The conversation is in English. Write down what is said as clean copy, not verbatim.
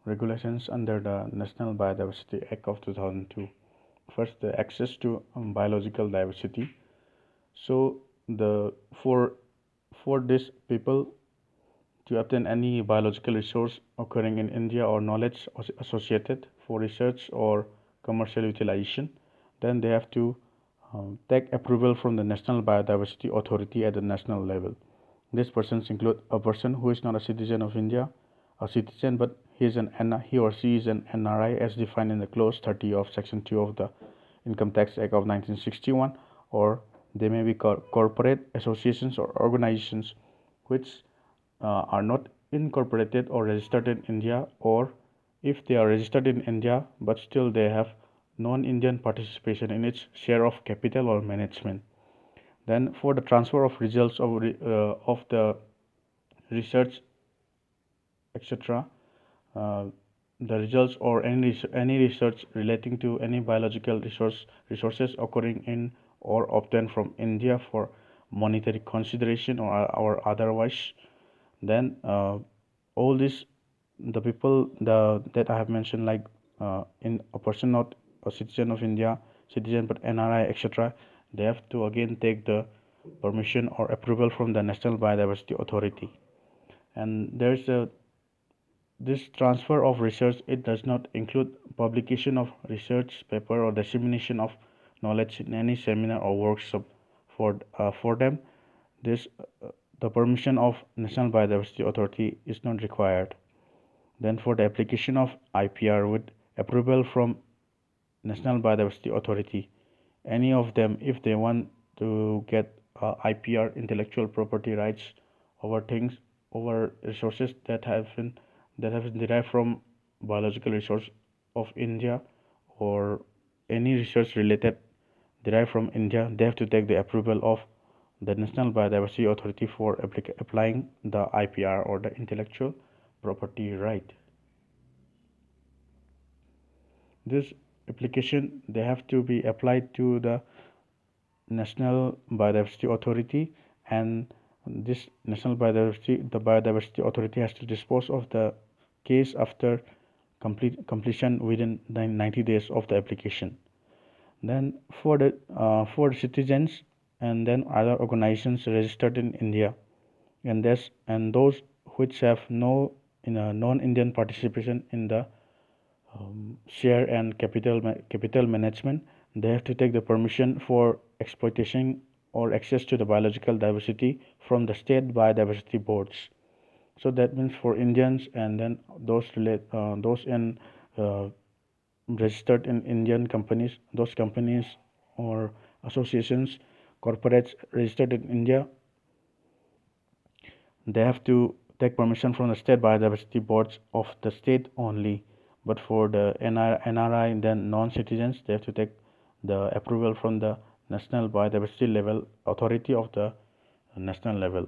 regulations under the National Biodiversity Act of 2002. First, the access to biological diversity. So, the for these people to obtain any biological resource occurring in India or knowledge associated for research or commercial utilization, then they have to take approval from the National Biodiversity Authority at the national level. These persons include a person who is not a citizen of India, a citizen, but he or she is an NRI as defined in the clause 30 of section 2 of the Income Tax Act of 1961, or they may be corporate associations or organizations which are not incorporated or registered in India, or if they are registered in India but still they have non-Indian participation in its share of capital or management. Then for the transfer of results of the research, etc., uh, the results or any research relating to any biological resources occurring in or obtained from India for monetary consideration or otherwise, then all this the people that I have mentioned, like in a person not a citizen of India, citizen but NRI, etc., they have to again take the permission or approval from the National Biodiversity Authority. And there's a this transfer of research, it does not include publication of research paper or dissemination of knowledge in any seminar or workshop. For them, this the permission of National Biodiversity Authority is not required. Then for the application of IPR with approval from National Biodiversity Authority, any of them, if they want to get IPR, intellectual property rights, over things, over resources that have been derived from biological resource of India, or any research related derived from India, they have to take the approval of the National Biodiversity Authority for applying the IPR or the intellectual property right. This application, they have to be applied to the National Biodiversity Authority, and this the Biodiversity Authority has to dispose of the case after completion within 90 days of the application. Then for citizens and then other organizations registered in India, and those which have no non-Indian participation in the share and capital management, they have to take the permission for exploitation or access to the biological diversity from the state biodiversity boards. So that means for Indians and then those in uh, registered in Indian companies, those companies or associations, corporates registered in India, they have to take permission from the state biodiversity boards of the state only. But for the NRI, then non-citizens, they have to take the approval from the national biodiversity level authority of the national level.